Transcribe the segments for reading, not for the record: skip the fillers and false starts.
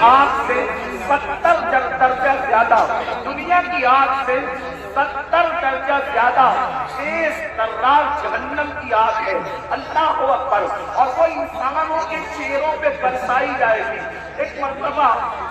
آگ سے 70 درجہ زیادہ، دنیا کی آگ سے 70 درجہ زیادہ تیز ترار جہنم کی آگ ہے۔ اللہ اکبر! اور وہ انسانوں کے چہروں پہ برسائی جائے گی۔ ایک مرتبہ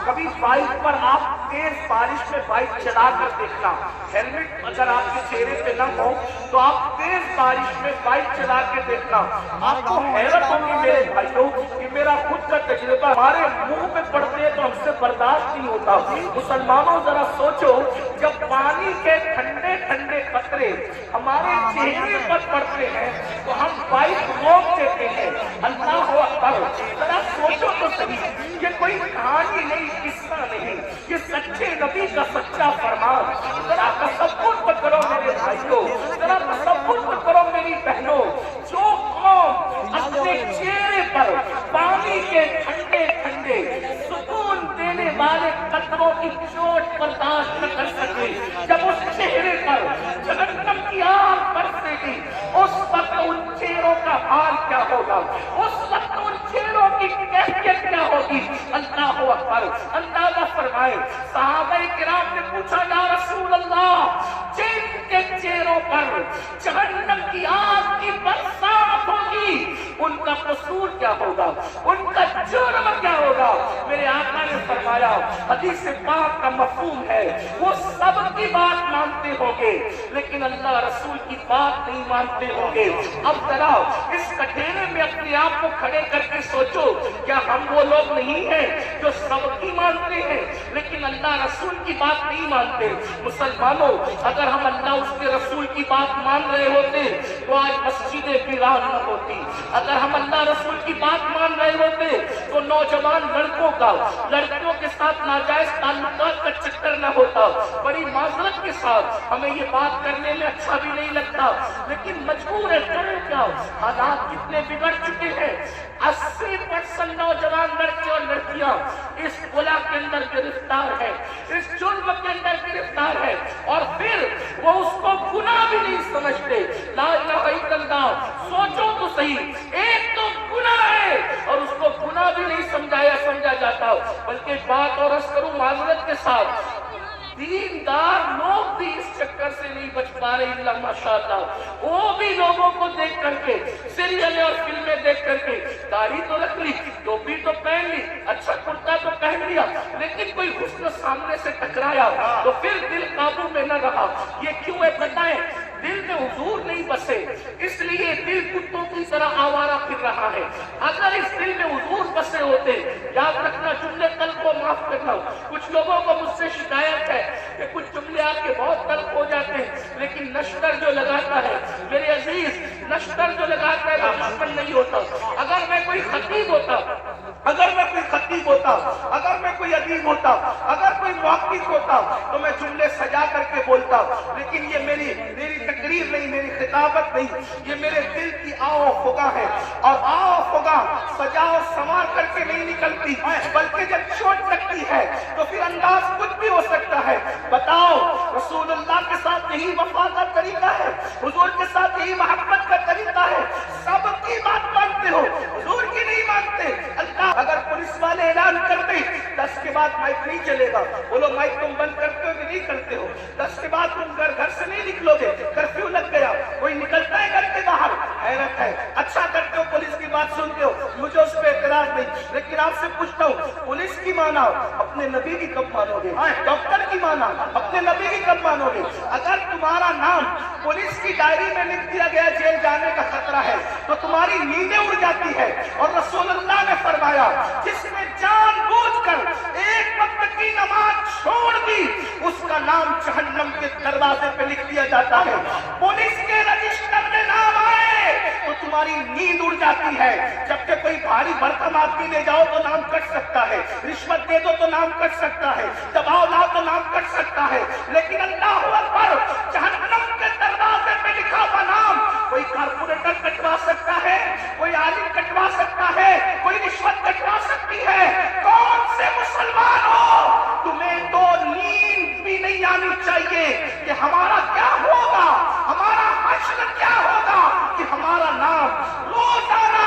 کبھی بائک پر آپ تیز بارش میں بائک چلا کر دیکھنا، ہیلمٹ اگر آپ کے چہرے پہ نہ ہو تو آپ تیز بارش میں بائک چلا کے دیکھنا، آپ کو حیرت ہوگی میرے بھائیوں کہ میرا خود کا تجربہ ہمارے منہ پہ پڑتے ہیں تو ہم سے برداشت نہیں ہوتا۔ مسلمانوں ذرا سوچو، جب پانی کے ٹھنڈے ٹھنڈے قطرے ہمارے چہرے پر پڑتے ہیں تو ہم بائک روک دیتے ہیں۔ اللہ اکبر! ذرا سوچو تو صحیح، یہ کوئی کہانی نہیں، قصہ نہیں، یہ سچے نبی کا سچا فرمان۔ ذرا تصور تو کرو میرے بھائیوں، ذرا تصور تو کرو میری بہنوں، جو قوم اپنے چہرے پر پانی کے ٹھنڈے ٹھنڈے سکون دینے والے قطروں کی چوٹ برداشت نہ کر سکے، جب اس چہرے پر جہنم کی آگ برسے گی، اس وقت ان چہروں کا حال کیا ہوگا، اس وقت ان چہروں کی کیفیت کیا ہوگی۔ اللہ اکبر! اندازہ فرمائے، صحابہ کرام نے پوچھا یا رسول اللہ، جن کے چہروں پر جہنم کی آگ کی برسات ہوگی ان کا قصور کیا ہوگا، ان کا جرم کیا ہوگا؟ میرے آقا نے فرمایا، حدیث پاک کا مفہوم ہے، وہ سب کی بات مانتے ہوں گے لیکن اللہ رسول کی بات نہیں مانتے ہوں گے۔ اب ذرا اس کٹھیرے میں اپنے آپ کو کھڑے کر کے سوچو، کیا ہم وہ لوگ نہیں ہیں جو سب کی مانتے ہیں لیکن اللہ رسول کی بات نہیں مانتے؟ مسلمانوں، اگر ہم اللہ اس کے رسول کی بات مان رہے ہوتے تو آج مسجدیں ویران نہ ہوتی۔ اگر ہم اللہ رسول کی بات مان رہے ہوتے تو نوجوان لڑکوں کا لڑکیوں کے ساتھ ناجائز تعلقات کا چکر نہ ہوتا۔ بڑی معذرت کے ساتھ ہمیں یہ بات کرنے میں اچھا بھی نہیں لگتا لیکن مجبور ہے، کریں کیا؟ حالات کتنے بگڑ چکے ہیں۔ 80% نوجوان لڑکے اور لڑکیاں اس گناہ کے اندر گرفتار ہے، اس جرم کے اندر گرفتار ہے، اور پھر وہ اس کو گناہ بھی نہیں سمجھتے۔ لا الہ الا اللہ! سوچو تو صحیح، ایک تو گناہ ہے اور اس کو گناہ بھی نہیں سمجھا جاتا، بلکہ بات اور عرض کروں معذرت کے ساتھ، دیندار لوگ بھی اس چکر سے نہیں بچ پا رہے اللہ ماشاءاللہ۔ وہ بھی لوگوں کو دیکھ کر کے، سیریلیں اور فلمیں دیکھ کر کے داڑھی تو رکھ لی، ٹوپی تو پہن لی، اچھا کرتا تو پہن لیا، لیکن کوئی حسن سامنے سے ٹکرایا تو پھر دل قابو میں نہ رہا۔ یہ کیوں ہے بتائیں؟ دل میں حضور نہیں بسے، اس لیے دل کتوں کی طرح آوارہ پھر رہا ہے۔ اگر اس دل میں حضور بسے ہوتے، یاد رکھنا، جملے تلخ کو معاف کرنا، کچھ لوگوں کو مجھ سے شکایت ہے کہ کچھ جملے آپ کے بہت تلخ ہو جاتے ہیں، لیکن نشتر جو لگاتا ہے میرے عزیز، نشتر جو لگاتا ہے وہ دشمن نہیں ہوتا۔ اگر میں کوئی خطیب ہوتا، اگر میں کوئی خطیب ہوتا، اگر میں کوئی ادیب ہوتا، اگر کوئی محقق ہوتا تو میں جملے سجا کر کے بولتا، لیکن یہ میری تقریر نہیں، میری خطابت نہیں، یہ میرے دل کی آو فغاں ہے، اور آو فغاں سجا و سنوار کر کے نہیں نکلتی، بلکہ جب چوٹ لگتی ہے تو پھر انداز کچھ بھی ہو سکتا ہے۔ بتاؤ، رسول اللہ کے ساتھ یہی وفا کا طریقہ ہے، حضور کے ساتھ یہی محبت کا طریقہ ہے، سب کی بات مانتے ہو، حضور کی نہیں مانتے۔ اللہ اگر پولیس والے اعلان کر دیں 10 کے بعد مائک نہیں چلے گا، بولو مائک تم بند کرتے ہو کہ نہیں کرتے ہو؟ 10 کے بعد تم گھر سے نہیں نکلو گے، کرفیو لگ گیا، کوئی نکلتا ہے گھر کے باہر؟ حیرت ہے۔ اچھا کرتے ہو، پولیس کی بات سنتے ہو، مجھے اس پہ اعتراض نہیں، لیکن آپ سے پوچھتا ہوں، پولیس کی مانا اپنے نبی کی کب مانو گے؟ ڈاکٹر کی مانا اپنے نبی کی کب مانو گے؟ اگر تمہارا نام پولیس کی ڈائری میں لکھ دیا گیا جیل جانے کا خطرہ ہے تو تمہاری نیندیں اڑ جاتی ہے، اور رسول اللہ نے فرمایا جس نے جان بوجھ کر ایک وقت کی نماز چھوڑ دی اس کا نام جہنم کے دروازے پہ لکھ دیا جاتا ہے۔ پولیس کے رجسٹر میں نام آئے تو تمہاری نیند اڑ جاتی ہے، جبکہ کوئی بھاری بھرکم آدمی لے جاؤ تو نام کٹ سکتا ہے، رشوت دے دو تو نام کٹ سکتا ہے، دباؤ لاؤ تو نام کٹ سکتا ہے، لیکن اللہ اکبر، جہنم کے دروازے پہ لکھا ہوا نام کوئی کارپوریٹر کٹوا سکتا ہے، کوئی عالم کٹوا سکتا ہے، کوئی رشوت کٹوا سکتی ہے۔ کون سے مسلمان ہو، تمہیں تو نیند بھی نہیں آنی چاہیے کہ ہمارا کیا ہوگا، ہمارا حشر کیا ہوگا، کہ ہمارا نام روزانہ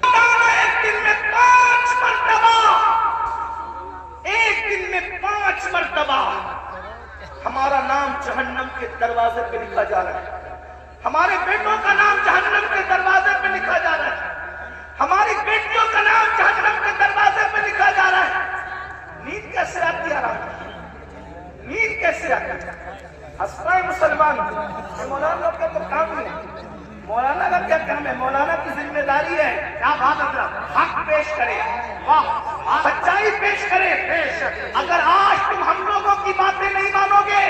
ایک دن میں 5 مرتبہ دروازے پہ لکھا جا رہا ہے، ہمارے بیٹوں کا نام جہنم کے دروازے پہ لکھا جا رہا ہے، ہماری بیٹیوں کا نام جہنم کے دروازے پہ لکھا جا رہا ہے۔ نیند کیسے آتی ہے؟ نیند کیسے آتی ہے؟ ہنستا ہے مسلمان، مولانا کا تو کام نہیں، مولانا کا کیا کام ہے؟ مولانا کی ذمہ داری ہے کیا بات حضرت حق پیش کرے، سچائی پیش کرے۔ اگر آج تم ہم لوگوں کی باتیں نہیں مانو گے،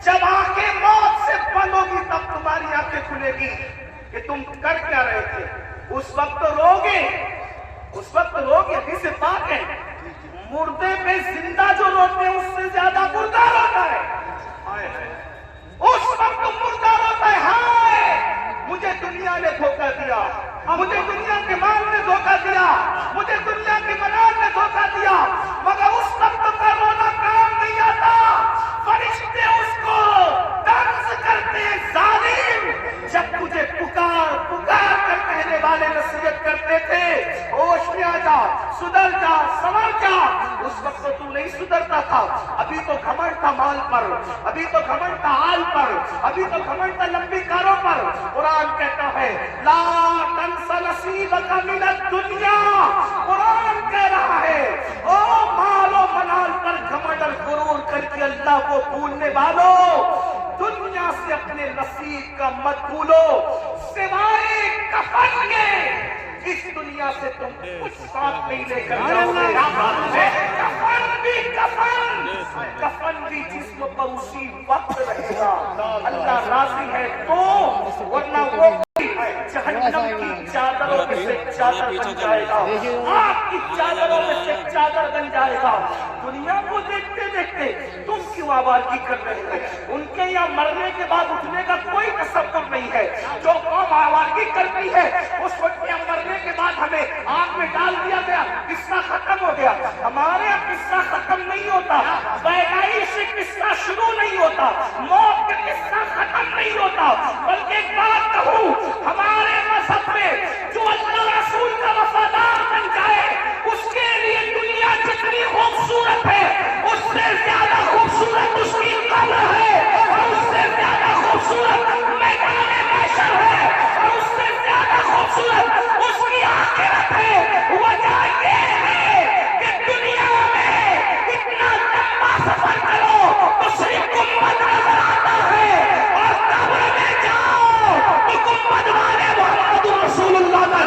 جب آنکھیں موت سے بند ہوگی تب تمہاری آنکھیں کھلے گی کہ تم کر کیا رہے تھے۔ اس وقت روگے، اس وقت روگے۔ حدیث پاک ہے مردے پہ زندہ جو روتے ہیں اس سے زیادہ مردہ روتا ہے۔ اس وقت مردہ روتا ہے، ہائے مجھے دنیا نے دھوکہ دیا، مجھے دنیا کے مال نے دھوکہ دیا، مجھے دنیا کے منال نے دھوکہ دیا، مگر اس وقت کا رونا کام نہیں آتا۔ فرشتے اس کو طنز کرتے ہیں ظالم، جب تجھے پکار پکار کر کہنے والے نصیحت کرتے تھے ہوش میں آ جا، سدھر جا، سنور جا، اس وقت تو نہیں سدھرتا تھا۔ ابھی تو گھمنڈ تھا مال پر، ابھی تو گھمنڈ تھا حال پر، ابھی تو گھمنڈ تھا لمبی کاروں پر۔ قرآن کہتا ہے لا تنس نصیبک من الدنیا، قرآن کہہ رہا ہے او مال و منال پر گھمنڈ اور غرور کر کے اللہ کو بھولنے والوں، دنیا سے اپنے نصیب کا مت بھولو، سوائے کفن کے اس دنیا سے تم کچھ ساتھ نہیں لے کر جاؤ گے۔ کفن بھی کفن، کفن بھی جسم پر اسی وقت رہے گا، اللہ راضی ہے تو، ورنہ وہ جہنم کی چادروں میں سے چادر بن جائے گا، آگ کی چادروں میں سے چادر بن جائے گا۔ دنیا کو دیکھتے دیکھتے تم کیوں آوارگی کر رہے ہو؟ ان کے یہاں مرنے کے بعد اٹھنے کا کوئی تصور نہیں ہے۔ جو قوم آوارگی کرتی ہے اس وقت یہاں مرنے کے بعد ہمیں آگ میں ڈال دیا گیا، قصہ ختم ہو گیا۔ ہمارے یہاں قصہ ختم نہیں ہوتا، پیدائش سے قصہ شروع نہیں ہوتا، موت کا قصہ ختم نہیں ہوتا، بلکہ ایک بات کہوں، ہمارے مذہب میں جو اللہ رسول کا وفادار بن جائے اس کے لیے دنیا جتنی خوبصورت ہے اس سے زیادہ خوبصورت اس کی قبر ہے، اور اس سے زیادہ خوبصورت میدان محشر ہے، اور اس سے زیادہ خوبصورت اس کی آخرت ہے۔ وجہ یہ ہے کہ دنیا میں اتنا لمبا سفر کرو تو صرف گنبد نظر آتا ہے، اور قبر میں جاؤ تو گنبد والے محمد رسول اللہ کا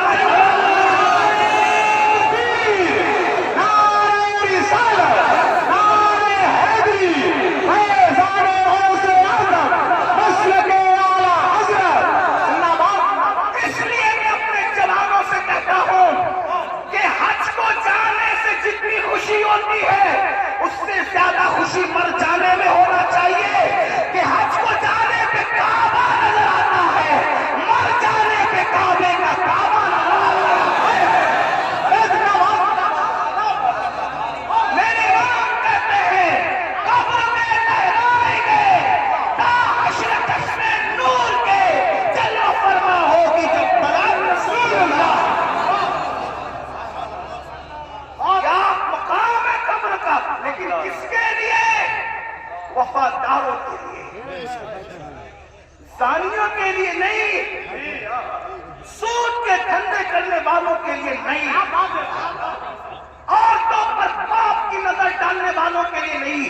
ہوتی ہے اس سے زیادہ خوشی مر جانے میں ہونا چاہیے کہ حج کو جانے پہ کعبہ نظر آتا ہے، مر جانے پہ کعبے کا کعبہ نظر آتا ہے۔ میرے امام کہتے ہیں قبر میں لہرائیں گے تا حشر چشم نور کے جلوہ فرما ہوگی جب بلند رسول اللہ۔ لیکن کس کے لیے؟ وفاداروں کے لیے، زانیوں کے لیے نہیں، سود کے دھندے کرنے والوں کے لیے نہیں، عورتوں پر پاپ کی نظر ڈالنے والوں کے لیے نہیں،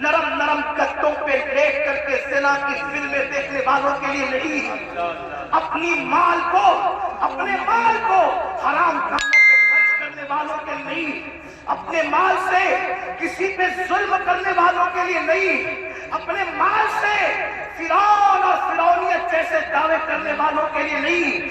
نرم نرم گدوں پہ لیٹ کر کے زنا کی فلمیں دیکھنے والوں کے لیے نہیں، اپنے مال کو حرام کاموں پہ خرچ کرنے والوں کے لیے نہیں، اپنے مال سے کسی پہ ظلم کرنے والوں کے لیے نہیں، اپنے مال سے فرعون اور فرعونیت جیسے دعوے کرنے والوں کے لیے نہیں،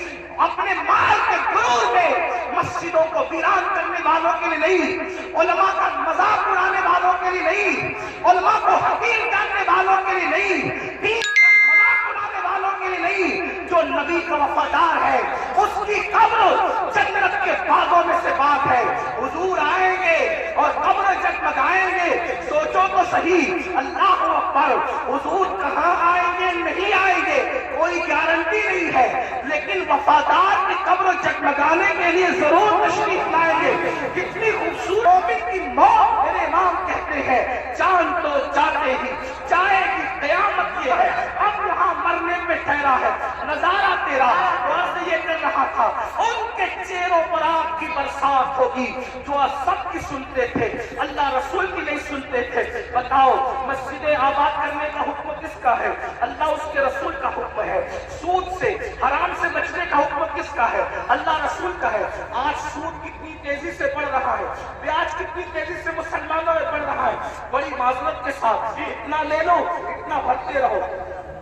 اپنے مال کے غرور میں مسجدوں کو ویران کرنے والوں کے لیے نہیں، علماء کا مذاق اڑانے والوں کے لیے نہیں، علماء کو حقیر جاننے والوں کے لیے نہیں، دین کا مذاق اڑانے والوں کے لیے نہیں۔ جو نبی کا وفادار ہے اس کی قبر جنت کے باغوں میں سے بات ہے۔ حضور آئیں گے اور قبر جگمگائیں گے، سوچو تو صحیح، اللہ اکبر، حضور کہاں آئیں گے نہیں آئیں گے کوئی گارنٹی نہیں ہے، لیکن وفادار کی قبر جگمگانے کے لیے ضرور تشریف لائیں گے۔ کتنی خوبصورت مومن کی موت، میرے امام کہتے ہیں جان تو جاتے ہی جائے گی قیامت یہ ہے، اب یہاں مرنے پہ ٹھہرا ہے، نظارہ تیرا وہاں یہ کر رہا تھا، ان کے چہروں پر آگ کی برسات ہوگی جو سب کی سنتے تھے، اللہ رسول کی نہیں سنتے تھے۔ بتاؤ مسجدیں آباد کرنے کا حکم کس کا ہے؟ اللہ اس کے رسول کا حکم ہے۔ سود سے حرام سے بچنے کا حکم کس کا ہے؟ اللہ رسول کا ہے۔ آج سود کتنی تیزی سے بڑھ رہا ہے، بیاج کتنی تیزی سے مسلمانوں میں بڑھ رہا ہے، بڑی معذرت کے ساتھ اتنا لے لو اتنا بھرتے رہو،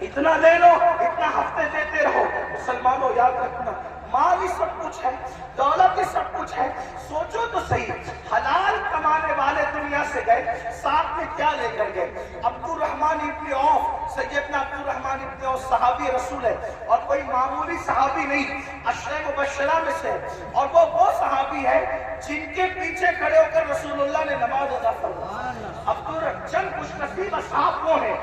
اتنا لے لو اتنا ہفتے دیتے رہو۔ مسلمانوں یاد رکھنا، مال ہی سب کچھ ہے، دولت ہی سب کچھ ہے۔ سوچو تو صحیح، حلال کمانے والے دنیا سے گئے، ساتھ میں کیا لے کر گئے؟ عبد الرحمن ابن عوف، سیدنا عبد الرحمن ابن عوف صحابی رسول ہے، اور کوئی معمولی صحابی نہیں، عشرہ مبشرہ میں سے، اور وہ صحابی ہے جن کے پیچھے کھڑے ہو کر رسول اللہ نے نماز ادا فرمائی۔ چند خوش نصیب اصحاب وہ ہیں،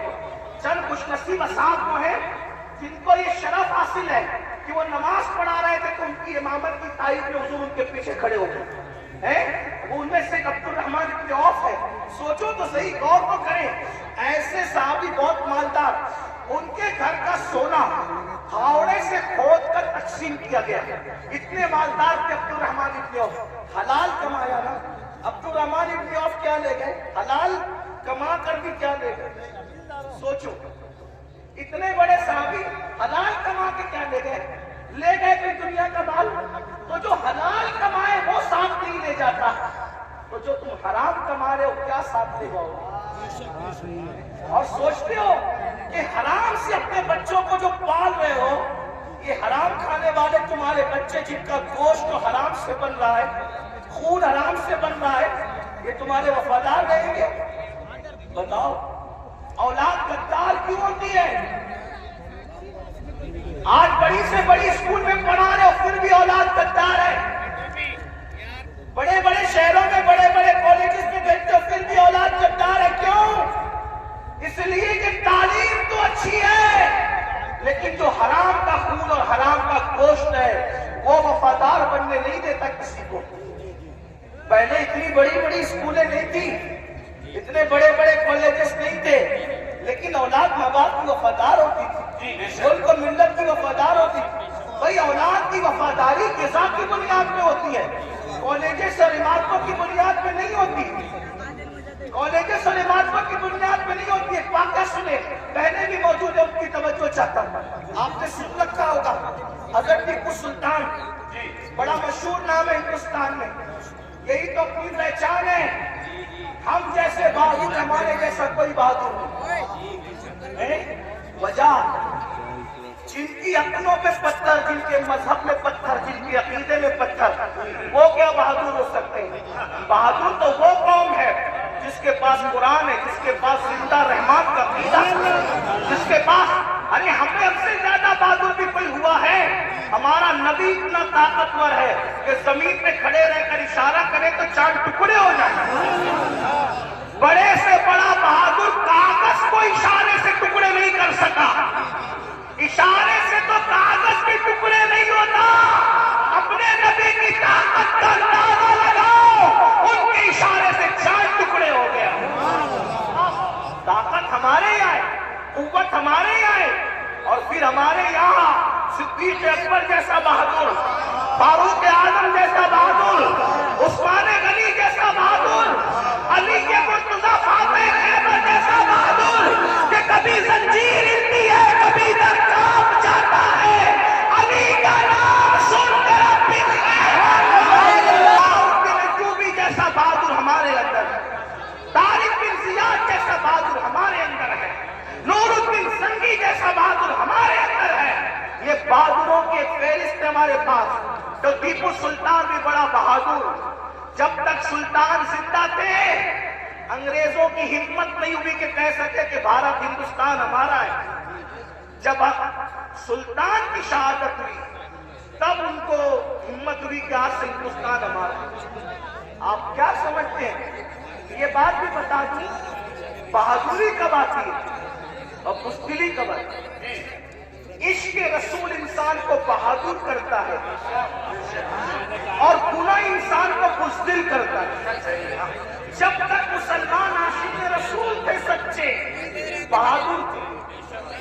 چند خوش نصیب اصحاب وہ ہیں جن کو یہ شرف حاصل ہے کہ وہ نماز پڑھا رہے تھے تو ان کی امامت کی تائید میں حضور ان کے پیچھے کھڑے ہو گئے ہیں۔ وہ ان میں سے عبد الرحمن ابن عوف ہے۔ سوچو تو صحیح، غور تو کریں، ایسے صحابی بہت مالدار، ان کے گھر کا سونا ہاوڑے سے کھود کر تقسیم کیا گیا، اتنے مالدار تھے عبد الرحمن ابن عوف۔ حلال کمایا نا، عبد الرحمن ابن عوف کیا لے گئے؟ حلال کما کر بھی کیا لے گئے؟ سوچو، اتنے بڑے صحابی حلال کما کے کیا لے گئے؟ لے گئے کوئی دنیا کا مال؟ تو جو حلال کمائے وہ ساتھ نہیں لے جاتا، تو جو تم حرام کما رہے ہو کیا ساتھ لے جاؤ؟ اور سوچتے ہو کہ حرام سے اپنے بچوں کو جو پال رہے ہو، یہ حرام کھانے والے تمہارے بچے جن کا گوشت تو حرام سے بن رہا ہے، خون حرام سے بن رہا ہے، یہ تمہارے وفادار رہیں گے؟ بتاؤ، اولاد غدار کیوں ہوتی ہے؟ آج بڑی سے بڑی اسکول میں پڑھا رہے ہو پھر بھی اولاد غدار ہے، بڑے بڑے شہروں میں بڑے بڑے کالجز میں بیٹھتے ہو پھر بھی اولاد غدار ہے۔ کیوں؟ اس لیے کہ تعلیم تو اچھی ہے لیکن جو حرام کا خون اور حرام کا گوشت ہے وہ وفادار بننے نہیں دیتا کسی کو۔ پہلے اتنی بڑی بڑی اسکولیں نہیں تھی، اتنے بڑے بڑے کالجز نہیں تھے، لیکن اولاد ماں باپ کی وفادار ہوتی تھی، ملک اور ملت کی وفادار ہوتی تھی۔ بھئی اولاد کی وفاداری غذا کی بنیاد پہ ہوتی ہے، کالجز اور عمارتوں کی بنیاد پہ نہیں ہوتی، کالجز اور عمارتوں کی بنیاد پہ نہیں ہوتی ہے۔ واقعہ سنیں، بہنیں بھی موجود ہیں، ان کی توجہ چاہتا ہوں۔ آپ نے سن رکھا ہوگا حضرت ٹیپو سلطان، بڑا مشہور نام ہے ہندوستان میں، یہی تو اپنی پہچان ہے، ہم جیسے بہادر، ہمارے جیسا کوئی بہادر نہیں۔ وجہ جن کی عقلوں پہ پتھر، جن کے مذہب میں پتھر، جن کے عقیدے میں پتھر، وہ کیا بہادر ہو سکتے ہیں؟ بہادر تو وہ قوم ہے جس کے پاس قرآن ہے، جس کے پاس زندہ رحمان کا عقیدہ ہے، جس کے پاس، ارے ہمیں ہم سے زیادہ بہادر بھی کوئی ہوا ہے؟ ہمارا نبی اتنا طاقتور ہے کہ زمین پہ کھڑے رہ کر اشارہ کرے تو چاند ٹکڑے ہو جائیں۔ بڑے سے بڑا بہادر کاغذ کو اشارے سے ٹکڑے نہیں کر سکا، اشارے سے تو کاغذ کے ٹکڑے نہیں ہوتا۔ اپنے نبی کی طاقت کا اندازہ لگاؤ، ان کے اشارے سے چاند ٹکڑے ہو گیا۔ طاقت ہمارے یہاں ہے، قوت ہمارے یہاں ہے، اور پھر ہمارے یہاں صدیق اکبر جیسا بہادر، فاروق اعظم جیسا بہادر، عثمان غنی جیسا بہادر، علی کے مرتضیٰ فاتح خیبر جیسا بہادر، کہ کبھی زنجیر ہلتی ہے کبھی در کانپ جاتا ہے، علی کا نام سن کر اپنی ایوبی جیسا بہادر ہمارے اندر ہے، طارق بن زیاد جیسا بہادر ہمارے اندر ہے، نور الدین سنگی جیسا بہادر ہمارے اندر ہے۔ یہ بہادروں کی ایک فہرست ہے ہمارے پاس۔ تو ٹیپو سلطان بھی بڑا بہادر، جب تک سلطان زندہ تھے انگریزوں کی ہمت نہیں ہوئی کہ کہہ سکے کہ بھارت ہندوستان ہمارا ہے۔ جب سلطان کی شہادت ہوئی تب ان کو ہمت ہوئی کہ آج سے ہندوستان ہمارا ہے۔ آپ کیا سمجھتے ہیں؟ یہ بات بھی بتا دوں، بہادری کب آتی ہے اور بزدلی کب آتی ہے؟ عشق رسول انسان کو بہادر کرتا ہے اور گناہ انسان کو بزدل کرتا ہے۔ جب تک مسلمان عاشق رسول تھے، سچے بہادر تھے،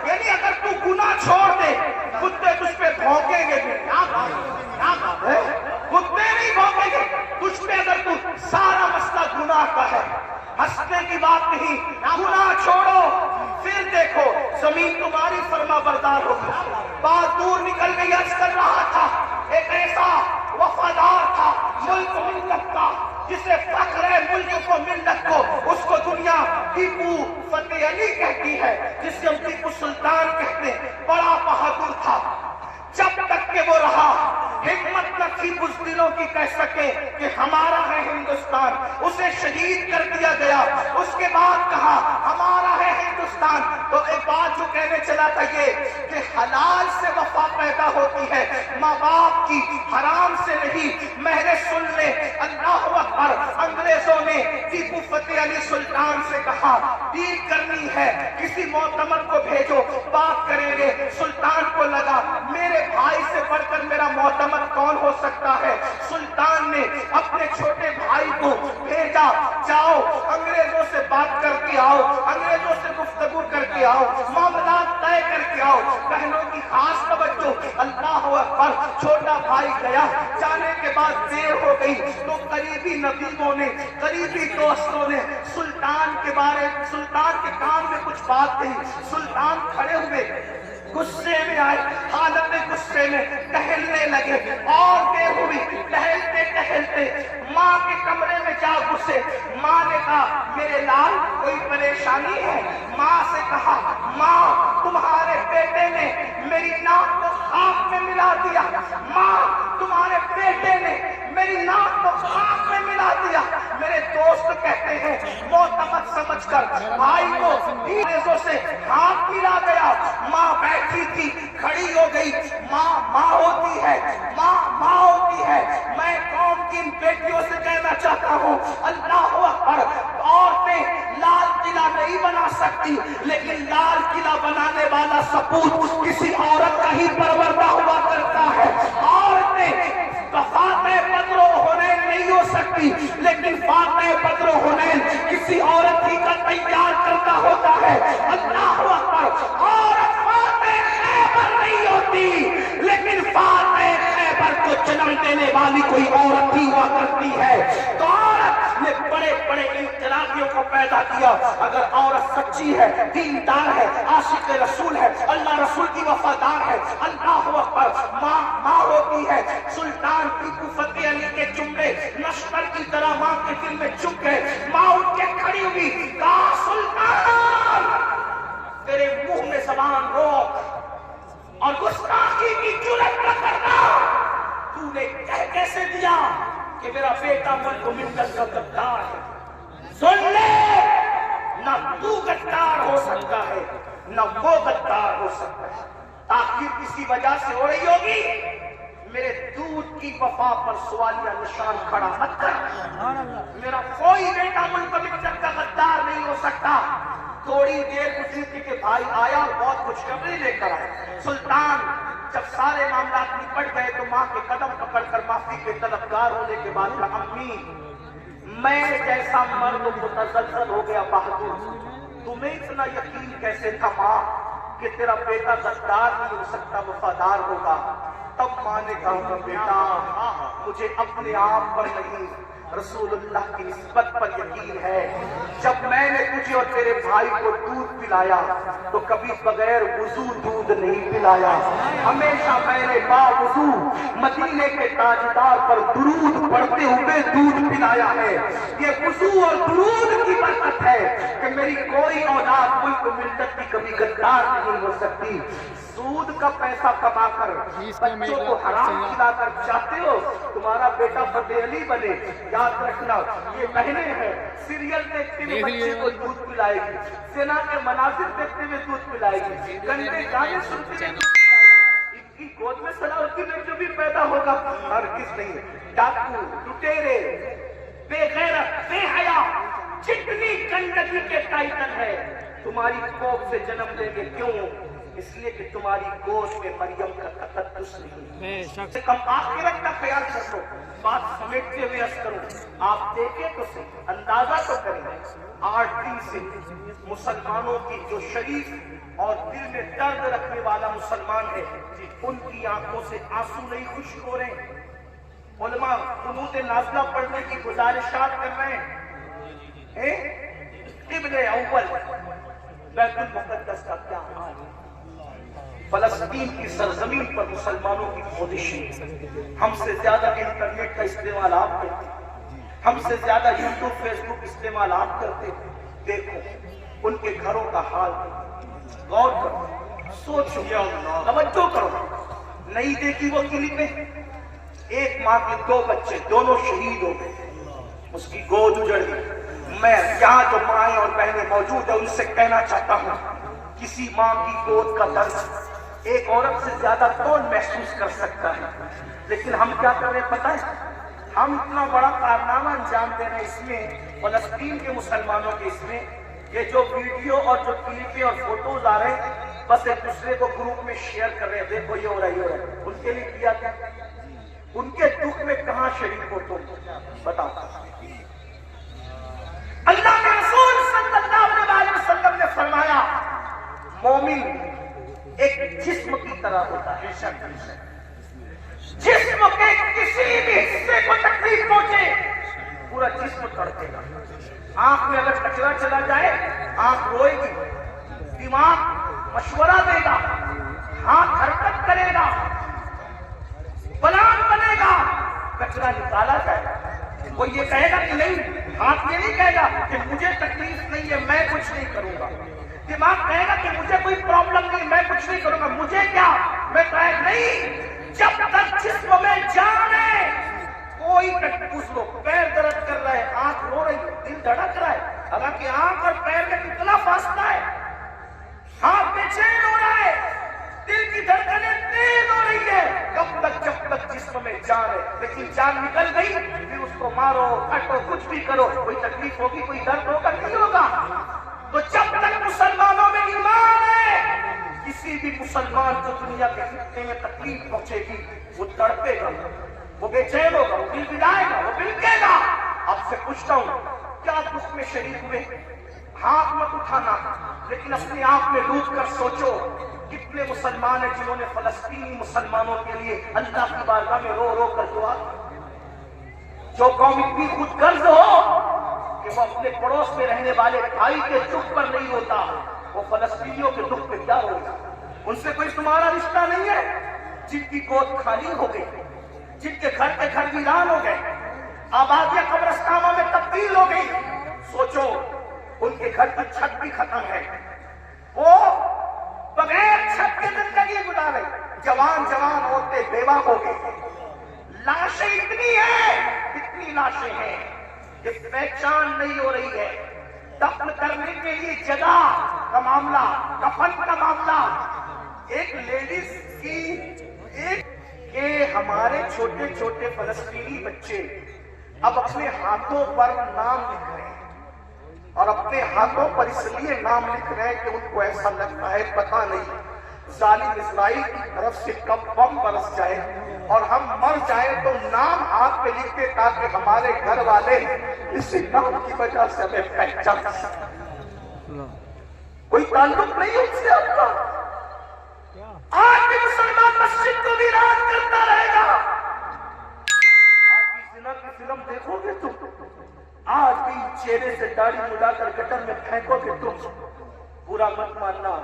یعنی اگر تو گناہ چھوڑ دے کتے تجھ پہ بھونکیں گے. کتے نہیں بھونکیں گے تجھ پہ اگر تو سارا مسئلہ گناہ کا ہے. ہنسنے کی بات نہیں, گناہ چھوڑو پھر دیکھو زمین تمہاری فرما بردار ہوگی. بات دور نکل گئی. عرض کر رہا تھا ایک ایسا وفادار تھا ملک ملت کا جسے فخر ہے ملک کو ملت کو, اس کو دنیا ٹیپو فتح علی کہتی ہے جسے ہم ٹیپو سلطان کہتے ہیں. بڑا بہادر تھا جب تک کہ وہ رہا. حکمت نہ تھی بزدلوں کی کہہ سکے کہ ہمارا ہے ہندوستان. اسے شہید کر دیا گیا. اس کے بعد کہا ہمارا ہے ہندوستان. تو ایک بات جو کہنے چلا تھا یہ کہ حلال سے وفا پیدا ہوتی ہے, ماں باپ کی, حرام سے نہیں. مہرے سن لے اللہ اکبر. انگریزوں نے ٹیپو فتح علی سلطان سے کہا ڈیل کرنی ہے کسی معتمد کو بھیجو بات کریں گے. سلطان کو لگا میرے بھائی سے بڑھ کر میرا معتمد کون ہو سکتا ہے. سلطان نے اپنے چھوٹے بھائی کو بھیجا, جاؤ انگریزوں سے بات کر کے آؤ, انگریزوں سے گفتگو کر کے آؤ, معاملات طے کر کے آؤ. بہنوں کی خاص توجہ. اللہ اکبر. چھوٹا بھائی گیا. جانے کے بعد دیر ہو گئی تو قریبی نبیوں نے, قریبی دوستوں نے سلطان کے کان میں کچھ بات کہی. سلطان کھڑے ہوئے غصے میں آئے, حالت غصے میں ٹہلنے لگے. اور دیر ہوئی, ٹہلتے ٹہلتے ماں کے کمرے میں جا گھسے. ماں نے کہا میرے لال کوئی پریشانی ہے. ماں سے کہا ماں تمہارے بیٹے نے میری ناک کو خاک میں ملا دیا. ماں تمہارے بیٹے نے میری ناک کو خاک میں ملا دیا. میرے دوست کہتے ہیں معتمد سمجھ کر بھائی کو انگریزوں سے ہاتھ ملا گیا. ماں بیٹھی تھی کھڑی ہو گئی. ماں ہوتی ہے, ماں ہوتی ہے. میں قوم کی ان بیٹیوں سے کہنا چاہتا ہوں اللہ اکبر. عورتیں لال قلعہ نہیں بنا سکتی لیکن لال قلعہ بنانے والا سپوت کسی عورت کا ہی پروردہ ہوا کرتا ہے. عورتیں فاتح بدر و حنین نہیں ہو سکتی لیکن فاتح بدر و حنین کسی عورت ہی کا تیار کرتا ہوتا ہے. اللہ اکبر. عورت فاتح خیبر نہیں ہوتی لیکن فاتح خیبر کو جنم دینے والی کوئی عورت ہی ہوا کرتی ہے. تو عورت نے بڑے بڑے انقلابیوں کو پیدا کیا. اگر عورت سچی ہے, دیندار ہے, عاشق رسول ہے, اللہ رسول کی وفادار ہے, اللہ اکبر, ماں ہوتی ہے. سلطان ٹیپو فتح علی کے جملے لشکر کی طرح ماں کے دل میں چپ گئے. ماں اٹھ کے کھڑی ہوئی, کہا سلطان تیرے منہ میں زبان روک اور گستاخی کی جرات نہ کرنا. تو نے کہہ کیسے دیا کہ میرا بیٹا ملک ملت کا غدار ہے. سن لے, نہ تو غدار ہو سکتا ہے نہ وہ غدار ہو سکتا ہے. تاخیر کسی وجہ سے ہو رہی ہوگی, میرے دودھ کی وفا پر سوالیہ نشان کھڑا مت کر. میرا کوئی بیٹا ملک ملت کا غدار نہیں ہو سکتا. تھوڑی دیر گزری تھی کہ بھائی آیا اور بہت خوشخبری لے کر آیا. سلطان جب سارے معاملات نپٹ گئے تو ماں کے قدم پکڑ کر معافی کے طلبگار ہونے کے بعد کہا امی میں جیسا مرد متزلزل ہو گیا بہادر, تمہیں اتنا یقین کیسے تھا ماں کہ تیرا بیٹا غدار نہیں ہو سکتا وفادار ہوگا. تب ماں نے کہا بیٹا مجھے اپنے آپ پر نہیں رسول اللہ کی نسبت پر یقین ہے. جب میں نے تجھے اور تیرے بھائی کو دودھ پلایا تو کبھی بغیر وضو دودھ نہیں پلایا. ہمیشہ میں نے باوضو مدینے کے تاجدار پر درود پڑھتے ہوئے دودھ پلایا ہے. یہ وضو اور درود کی برکت ہے کہ میری کوئی اولاد ملک ملت کی کبھی غدار نہیں ہو سکتی. سود کا پیسہ کما کر بچوں کو حرام کھلا کر چاہتے ہو تمہارا بیٹا فتح علی بنے. یاد رکھنا یہ بہنیں ہیں, سیریل دیکھتے ہوئے بچے کو دودھ پلائے گی, سینا کے مناظر دیکھتے ہوئے دودھ پلائے گی, گندے گانے سنتے ہوئے ان کی گود میں سلاوتی میں جو بھی پیدا ہوگا ہرگز نہیں. ڈاکو, لٹیرے, بے غیرت, بے حیا جتنی گندگی کے ٹائٹل ہے تمہاری کوکھ سے جنم لیں گے. کیوں اس لیے کہ تمہاری گود میں مریم کا تقدس نہیں ہے۔ کم آخرت کا خیال رکھو، بات سمیٹتے ہوئے عرض کرو، آپ دیکھیں تو صحیح، اندازہ تو کریں، 8 دن سے مسلمانوں کی جو شریف اور دل میں درد رکھنے والا مسلمان ہے، ان کی آنکھوں سے آنسو نہیں خشک ہو رہے۔ علماء قنوت نازلہ پڑھنے کی گزارشات کر رہے ہیں۔ قبلہ اول بیت المقدس کا کیا حال ہے؟ فلسطین کی سرزمین پر مسلمانوں کی خودشیں، ہم سے زیادہ انٹرنیٹ کا استعمال آپ کرتے، ہم سے زیادہ یوٹیوب فیس بک استعمال آپ کرتے۔ دیکھو ان کے گھروں کا حال، غور کرو، سوچو، توجہ کرو۔ نہیں دیکھی وہ کلپیں؟ ایک ماں کے 2 بچے، دونوں شہید ہو گئے، اس کی گود اجڑ گئی۔ میں یہاں جو مائیں اور بہنیں موجود ہیں ان سے کہنا چاہتا ہوں، کسی ماں کی گود کا درد ایک عورت سے زیادہ کون محسوس کر سکتا ہے؟ لیکن ہم کیا کر رہے ہیں پتہ ہے؟ ہم اتنا بڑا کارنامہ انجام دے رہے ہیں اس میں، فلسطین کے مسلمانوں کے اس میں، یہ جو ویڈیو اور جو کلپیں اور فوٹوز آ رہے ہیں، بس ایک دوسرے کو گروپ میں شیئر کر رہے ہیں، دیکھو یہ ہو رہا ہے، یہ ہو رہا ہے۔ ان کے لیے کیا کیا؟ ان کے دکھ میں کہاں شریک ہو تم؟ بتاؤ۔ اللہ کے رسول صلی اللہ علیہ وسلم نے فرمایا، مومن ایک جسم کی طرح ہوتا ہے، جسم کے کسی بھی حصے کو تکلیف پہنچے پورا جسم تڑپے گا۔ آنکھ میں اگر کچرا چلا جائے آنکھ روئے گی، دماغ مشورہ دے گا، ہاتھ حرکت کرے گا، پلان بنے گا، کچرا نکالا جائے گا۔ وہ یہ کہے گا کہ نہیں، ہاتھ یہ نہیں کہے گا کہ مجھے تکلیف نہیں ہے میں کچھ نہیں کروں گا، دماغ کہے گا کہ مجھے کوئی پرابلم نہیں میں کچھ نہیں کروں گا، مجھے کیا، میں قید نہیں۔ جب تک جسم میں جان ہے کوئی پوچھ لو، پیر درد کر رہا ہے، آنکھ رو رہی ہے، دل دھڑک رہا ہے، حالانکہ آنکھ اور پیر میں کتنا فاصلہ ہے، ہاتھ بے چین ہو رہا ہے، دل کی دھڑکنیں تیز ہو رہی ہے، جب تک جسم میں جان ہے۔ لیکن جان نکل گئی پھر اس کو مارو کٹو کچھ بھی کرو، کوئی تکلیف ہوگی کوئی درد ہوگا نہیں ہوگا۔ تو جب تک مسلمانوں میں ایمان ہے کسی بھی مسلمان کو دنیا کے خطے میں تکلیف پہنچے گی وہ تڑپے گا، وہ بے چین ہوگا، وہ دل بلائے گا، وہ بلکے گا۔ آپ سے پوچھتا ہوں کیا دکھ میں شریک ہوئے؟ ہاتھ مت اٹھانا لیکن اپنے آپ میں ڈوب کر سوچو کتنے مسلمان ہیں جنہوں نے فلسطینی مسلمانوں کے لیے اللہ کی بارگاہ میں رو رو کر دعا۔ جو قوم اتنی خود غرض ہو کہ وہ اپنے پڑوس میں رہنے والے بھائی کے دکھ پر نہیں روتا، وہ فلسطینیوں کے دکھ پہ کیا ہوگا؟ ان سے کوئی تمہارا رشتہ نہیں ہے؟ جن کی گود خالی ہو گئی، جن کے گھر ویران ہو گئے، آبادیاں قبرستانوں میں تبدیل ہو گئی، سوچو ان کے گھر کی چھت بھی ختم ہے، وہ بغیر چھت کے زندگی گزارے، جوان عورتیں بیوہ ہو گئی، لاشیں اتنی لاشیں ہیں کہ پہچان نہیں ہو رہی ہے، دفن کرنے کے لیے جگہ کا معاملہ، کفن کا معاملہ۔ ایک لیڈیز کی کہ ہمارے چھوٹے چھوٹے فلسطینی بچے اب اپنے ہاتھوں پر نام لکھ رہے ہیں، اور اپنے ہاتھوں پر اس لیے نام لکھ رہے ہیں کہ ان کو ایسا لگتا ہے پتہ نہیں ظالم اسرائیل کی طرف سے کب بم برس جائے اور ہم مر جائیں تو نام ہاتھ پہ لکھتے تاکہ ہمارے گھر والے اس نام کی وجہ سے ہمیں پہچان سکیں۔ کوئی تعلق نہیں ان سے آپ کا۔ آج بھی مسلمان مسجد کو ویران کرتا رہے گا۔ آج بھی زنا کی فلم دیکھو گے تم، آج بھی چہرے سے داڑھی ملا کر گٹر میں پھینکو گے تم، برا مت ماننا۔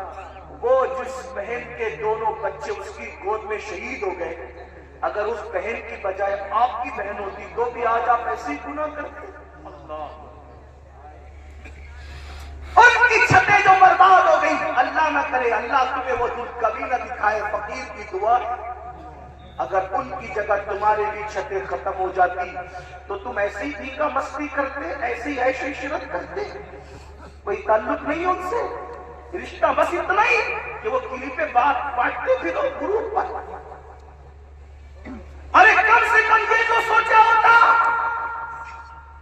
وہ جس بہن کے دونوں بچے اس کی گود میں شہید ہو گئے، اگر اس بہن کی بجائے آپ کی بہن ہوتی تو بھی آج آپ ایسے ہی گناہ کرتے۔ ان کی چھتیں جو برباد ہو گئی، اللہ نہ کرے اللہ تمہیں وہ دودھ کبھی نہ دکھائے، فقیر کی دعا، اگر ان کی جگہ تمہارے بھی چھتیں ختم ہو جاتی تو تم ایسے ہی بھیگا مستی کرتے، ایسے ہی عیش عشرت کرتے، کوئی تعلق نہیں ان سے، رشتہ بس اتنا ہی کہ وہ کلی پہ بات بانٹتے پھرو گروپ پر۔ ارے کم سے کم یہ تو سوچا ہوتا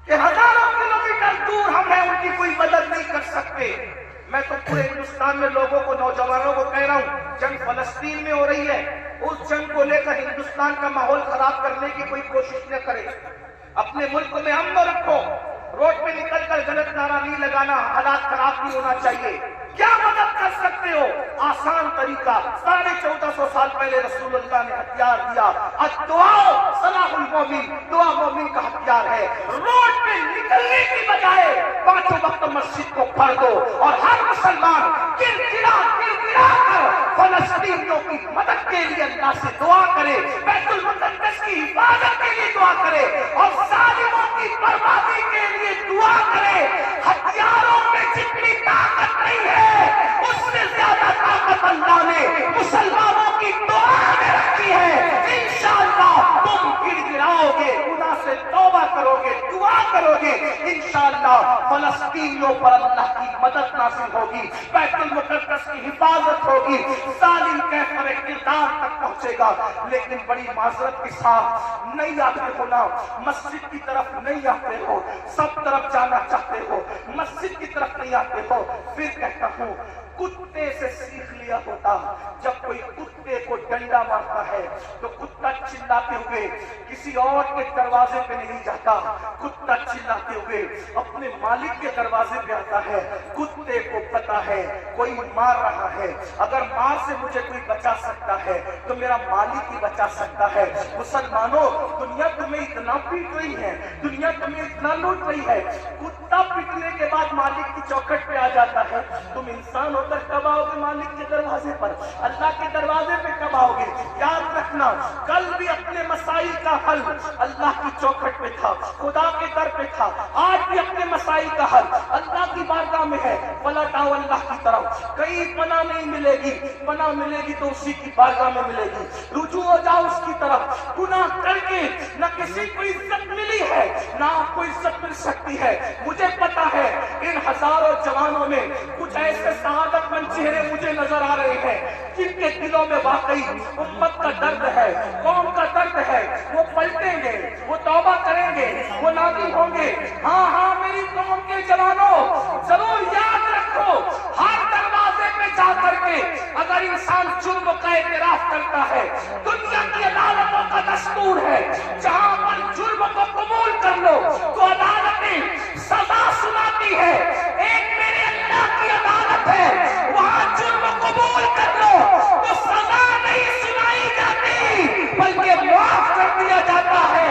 کہ ہزاروں کلومیٹر دور ہم ہیں، ان کی کوئی مدد نہیں کر سکتے، میں تو پورے ہندوستان میں لوگوں کو، نوجوانوں کو کہہ رہا ہوں، جنگ فلسطین میں ہو رہی ہے، اس جنگ کو لے کر ہندوستان کا ماحول خراب کرنے کی کوئی کوشش نہ کرے. اپنے ملک میں امن رکھو. روڈ پہ نکل کر غلط نعرہ نہیں لگانا، حالات خراب نہیں ہونا چاہیے. کیا مدد کر سکتے ہو؟ آسان طریقہ. 1450 سال پہلے رسول اللہ نے ہتھیار دیا. الدعاء سلاح المومن، دعا مومن کا ہتھیار ہے. روڈ پہ نکلنے کی بجائے 5 وقت مسجد کو پڑھ دو اور ہر مسلمان گڑگڑا کر فلسطینیوں کی مدد کے لیے اللہ سے دعا کرے، بیت المقدس کی حفاظت کے لیے دعا کرے اور ظالموں کی بربادی کے لیے دعا کرے. ہتھیاروں میں جتنی طاقت نہیں ہے اس سے زیادہ طاقت اللہ نے مسلمانوں کی دعا میں رکھی ہے. انشاءاللہ تم گڑگڑاؤ گے، خدا سے توبہ کرو گے، دعا کرو گے، انشاءاللہ فلسطینیوں پر اللہ کی مدد نازل ہوگی، بیت المقدس کی حفاظت ہوگی، ظالم کیفر اقتدار تک پہنچے گا. لیکن بڑی معذرت کے ساتھ نہیں آتے ہو نا، مسجد کی طرف نہیں آتے ہو، سب طرف جانا چاہتے ہو، مسجد کی طرف نہیں آتے ہو. پھر کہتا ہوں کتے سے سیکھ لیا ہوتا. جب کوئی کتے کو ڈنڈا مارتا ہے تو کتا چلاتے ہوئے کسی اور کے دروازے پہ نہیں جاتا، کتا چلاتے ہوئے اپنے مالک کے دروازے پہ آتا ہے. کتے کو پتا ہے کوئی مار رہا ہے، اگر مار سے مجھے کوئی بچا سکتا ہے تو میرا مالک ہی بچا سکتا ہے. مسلمانوں، دنیا تمہیں اتنا پیٹ رہی ہے، دنیا تمہیں اتنا لوٹ رہی ہے، کتا پیٹنے کے بعد مالک کی چوکھٹ پہ آ جاتا ہے. تم انسان ہو کر کب آؤ گے مالک کے دروازے پر؟ اللہ کے دروازے پہ کب آؤ گے؟ یاد رکھنا، کل بھی اپنے مسائل کا حل اللہ کی چوکھٹ پہ تھا، خدا کے در پہ تھا. آج بھی اپنے مسائل کا حل اللہ کی بارگاہ میں ہے. پلٹ آؤ اللہ کی طرف. کہیں پناہ نہیں ملے گی، پناہ ملے گی تو اسی کی بارگاہ میں ملے گی. رجوع ہو جاؤ اس کی طرف. گناہ کر کے نہ کسی کو عزت ملی ہے نہ آپ کو عزت مل سکتی ہے. مجھے پتا ہے ان ہزاروں جوانوں میں کچھ ایسے سعادت مند چہرے مجھے نظر آ رہے ہیں جن کے دلوں میں واقعی امت کا درد ہے، قوم کا درد ہے. وہ پلٹیں گے، وہ توبہ کریں گے، وہ نادم ہوں گے. ہاں میری قوم کے جوانوں، ضرور یاد رکھو، ہر دروازے پہ جا کر کے اگر انسان جرم کا اعتراف کرتا ہے، دنیا کی عدالتوں کا دستور ہے جہاں پر جرم کو قبول کر لو تو عدالتیں سزا سناتی ہے. ایک میرے اللہ کی عدالت ہے، وہاں جرم قبول کر لو تو سزا نہیں سنائی جاتی بلکہ معاف کر دیا جاتا ہے.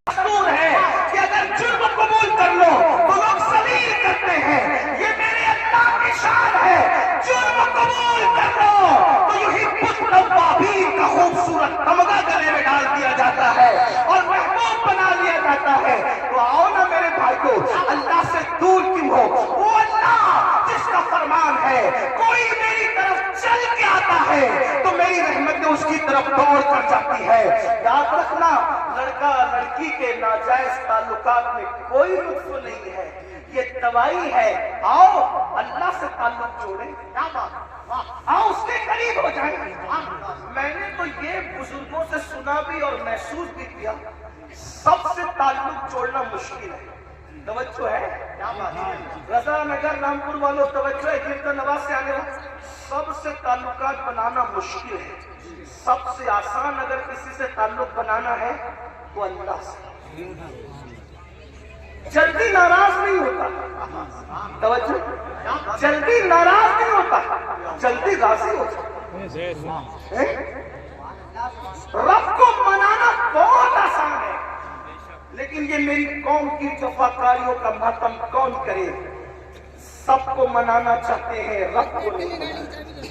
دستور ہے کہ اگر جرم قبول کر لو تو لوگ ذلیل کرتے ہیں. یہ میرے اللہ کی شان ہے. جرم قبول کر لو تو یہی پتر کا خوبصورت تمغہ گلے میں ڈال دیا جاتا ہے اور محبوب بنا لیا جاتا ہے. تو آؤ نا میرے بھائی کو، اللہ سے دور کیوں ہو؟ وہ اللہ جس کا فرمان ہے کوئی میری طرف چل کے آتا ہے تو میری رحمت اس کی طرف دوڑ کر جاتی ہے. یاد رکھنا، لڑکا لڑکی کے ناجائز تعلقات میں کوئی لطف نہیں ہے، یہ دوائی ہے. آؤ اللہ سے تعلق جوڑیں، آؤ اس کے قریب ہو جائیں. میں نے تو یہ بزرگوں سے سنا بھی اور محسوس بھی کیا، سب سے تعلق جوڑنا مشکل ہے. توجہ ہے؟ رضا نگر رامپور والوں توجہ ہے، گرتا نواز سے آنے والا، سب سے تعلقات بنانا مشکل ہے. سب سے آسان اگر کسی سے تعلق بنانا ہے تو اللہ سے. جلدی ناراض نہیں ہوتا، توجہ، جلدی ناراض نہیں ہوتا، جلدی راضی ہوتا. رب کو منانا بہت آسان ہے، لیکن یہ میری قوم کی وفاداریوں کا ماتم کون کرے؟ سب کو منانا چاہتے ہیں، رب کو نہیں منانا چاہتے.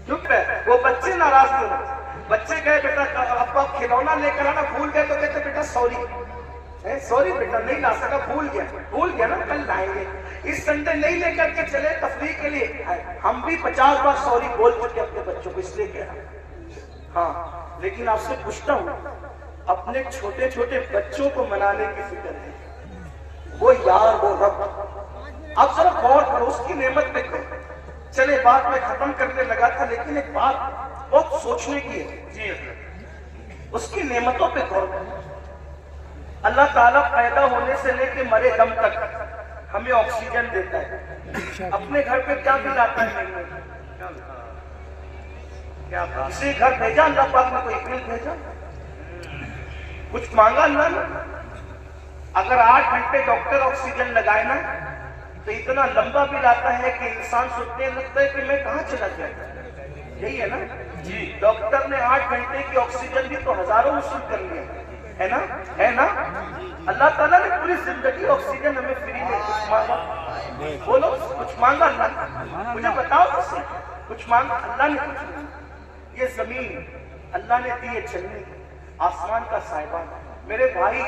چپ ہے، وہ بچے ناراض نہیں ہوتے. بچے کہے بیٹا ابا کھلونا لے کر آنا، بھول گئے تو کہتے بیٹا سوری بیٹا نہیں لا سکا، بھول گیا نا، کل لائیں گے. اس سنڈے نہیں لے کر کے چلے تفریح کے لیے. ہم بھی 50 بار سوری بول چکے اپنے بچوں کو، اس لیے کہہ رہا ہوں. ہاں لیکن آپ سے پوچھتا ہوں، اپنے چھوٹے چھوٹے بچوں کو منانے کی فکر ہے، وہ یار وہ رب. آپ ذرا غور کرو، اس کی نعمت دیکھو. چلے بات میں ختم کرنے لگا تھا، لیکن ایک بات بہت سوچنے کی ہے. اس کی نعمتوں پہ غور کرو. اللہ تعالیٰ پیدا ہونے سے لے کے مرے دم تک ہمیں آکسیجن دیتا ہے. اپنے گھر پہ کیا دلاتا ہے؟ کیا اسے گھر بھیجا اللہ پاک نے؟ کوئی بل بھیجا؟ کچھ مانگا اللہ نے؟ اگر 8 گھنٹے ڈاکٹر آکسیجن لگائے نا تو اتنا لمبا بل آتا ہے کہ انسان سوچنے لگتا ہے کہ میں کہاں چلا گیا. یہی ہے نا جی. ڈاکٹر نے 8 گھنٹے کی آکسیجن بھی تو ہزاروں وصول کر لیا ہے نا. ہے نا. اللہ تعالیٰ نے پوری زندگی آکسیجن ہمیں فری میں. کچھ مانگا؟ بولو کچھ مانگا اللہ نے؟ مجھے بتاؤ کسی کچھ مانگا اللہ نے؟ کچھ نہیں. یہ زمین اللہ نے دی ہے چلنے، آسمان کا سائبان. میرے بھائی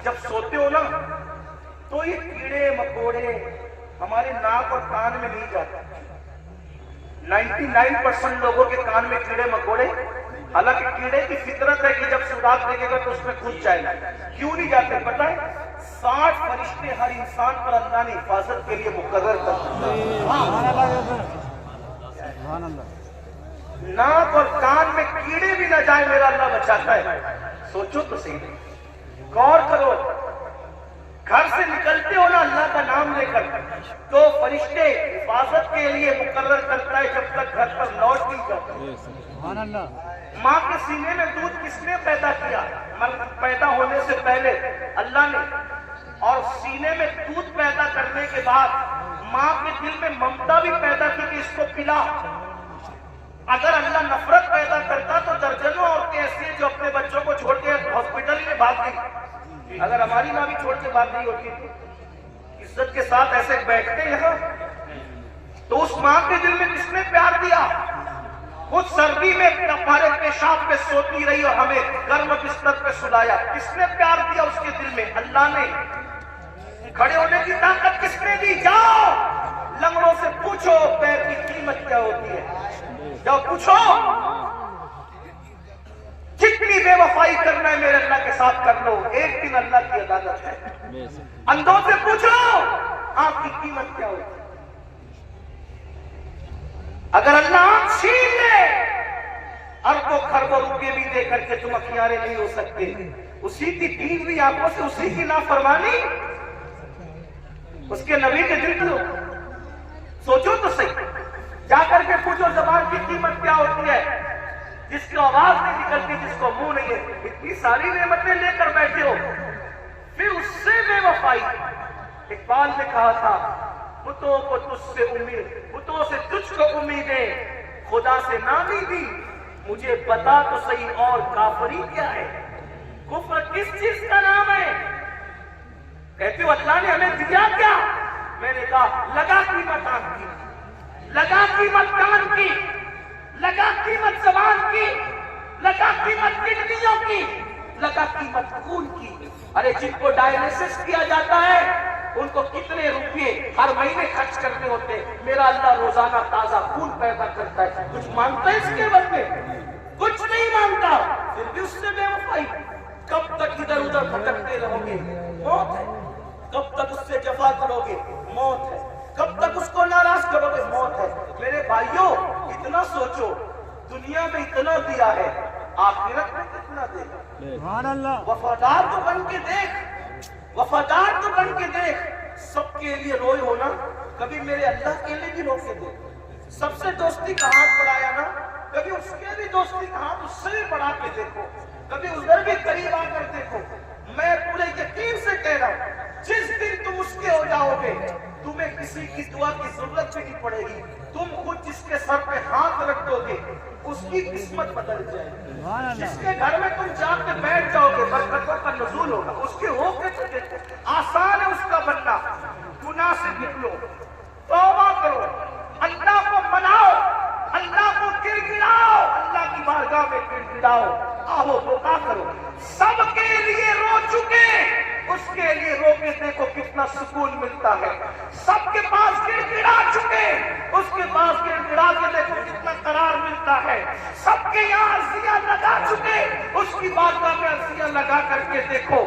جب سوتے ہو نا تو یہ کیڑے مکوڑے ہمارے ناک اور کان میں نہیں جاتے. 99% لوگوں کے کان میں کیڑے مکوڑے، حالانکہ کیڑے کی فطرت ہے کہ جب سوراخ دیکھے گا تو اس میں گھس جائے گا. کیوں نہیں جاتے پتہ ہے؟ 60 فرشتے ہر انسان پر اللہ نے حفاظت کے لیے مقرر کر دیے. ناک اور کان میں کیڑے بھی نہ جائیں میرا اللہ بچاتا ہے. سوچو تو صحیح، غور کرو. گھر سے نکلتے ہو نا اللہ کا نام لے کر تو فرشتے حفاظت کے لیے مقرر کرتا ہے جب تک گھر پر لوٹ نہیں جاتے. ماں کے سینے میں دودھ کس نے پیدا کیا؟ پیدا ہونے سے پہلے اللہ نے. اور سینے میں دودھ پیدا کرنے کے بعد ماں کے دل میں ممتا بھی پیدا کی کہ اس کو پلا. اگر اللہ نفرت پیدا کرتا تو درجنوں عورتیں ایسی ہیں جو اپنے بچوں کو چھوڑ کے ہاسپٹل میں بھاگ گئی. اگر ہماری ماں بھی چھوڑ کے بھاگ گئی ہوتی تھی عزت کے ساتھ ایسے بیٹھتے یہاں تو اس ماں کے دل میں کس نے پیار دیا؟ خود سردی میں ہمارے پیشاب پہ سوتی رہی اور ہمیں گرم بستر پہ سلایا. کس نے پیار دیا اس کے دل میں؟ اللہ نے. کھڑے ہونے کی طاقت کس نے دی؟ جاؤ لنگڑوں سے پوچھو پیر کی قیمت کیا ہوتی ہے. جاؤ پوچھو. جتنی بے وفائی کرنا ہے میرے اللہ کے ساتھ کر لو، ایک دن اللہ کی عدالت ہے. اندھوں سے پوچھو آپ کی قیمت کیا ہوتی ہے. اگر اللہ آنکھ چھین لے اربوں خربوں روپے بھی دے کر کے تم اخیارے نہیں ہو سکتے. اسی کی تین بھی آنکھوں سے اسی کی نافرمانی اس کے نبی کے دل کو سوچو تو صحیح. جا کر کے پوچھو زبان کی قیمت کیا ہوتی ہے جس کی آواز نہیں نکلتی، جس کو منہ نہیں ہے. اتنی ساری نعمتیں لے کر بیٹھے ہو پھر اس سے بے وفائی. اقبال نے کہا تھا بتوں کو تجھ سے امید، بتوں سے تجھ کو امیدیں، خدا سے نامیدی. مجھے بتا تو صحیح اور کافری کیا ہے؟ کفر کس چیز کا نام ہے؟ کہتے ہو اللہ نے ہمیں دیا کیا؟ میں نے کہا لگا قیمت آنکھ کی، لگا قیمت کان کی، لگا قیمت زبان کی، لگا قیمت کڈنیوں کی، لگا قیمت خون کی. ارے جن کو ڈائلیسس کیا جاتا ہے ان کو کتنے روپے ہر مہینے خرچ کرنے ہوتے ہیں. میرا اللہ روزانہ تازہ خون پیدا کرتا ہے. کچھ مانگتا ہے اس کے بدلے؟ کچھ نہیں مانگتا. پھر بھی اس سے بے وفائی. کب تک ادھر ادھر بھٹکتے رہو گے؟ موت ہے. کب تک اس سے جفا کرو گے؟ موت ہے. کب تک اس کو ناراض کرو گے؟ موت ہے. میرے بھائیوں اتنا سوچو، دنیا میں اتنا دیا ہے، آخرت میں کتنا دے گا؟ وفادار تو بن کے دیکھ، وفادار تو بن کے دیکھ. سب کے لیے روئے ہونا، کبھی میرے اللہ کے لیے بھی رو کے دیکھ. سب سے دوستی کا ہاتھ بڑھایا نا، کبھی اس کے بھی دوستی کا ہاتھ اس سے بھی بڑھا کے دیکھو. کبھی ادھر بھی قریب آ کر دیکھو. میں پورے یقین سے کہہ رہا ہوں جس دن تم اس کے ہو جاؤ گے تمہیں کسی کی دعا کی ضرورت بھی نہیں پڑے گی. تم خود جس کے سر پہ ہاتھ رکھ دو گے اس کی قسمت بدل جائے گی. جس کے گھر میں تم جا کے بیٹھ جاؤ گے برکتوں کا نزول ہوگا. اس کے ہو کے دیکھو. آسان ہے اس کا بننا. گناہ سے نکلو، توبہ کرو، اللہ کو مناؤ، اللہ کو گر گڑاؤ، اللہ کی بارگاہ میں گر گڑاؤ، آہو دعا کرو. سب کے لیے رو چکے اس کے لیے رو کے دیکھو کتنا سکون ملتا ہے. سب کے پاس گر گڑا چکے اس کے پاس گر گڑا کے دیکھو کتنا قرار ملتا ہے. سب کے یہاں عرضیاں لگا چکے اس کی بارگاہ میں عرضیاں لگا کر کے دیکھو.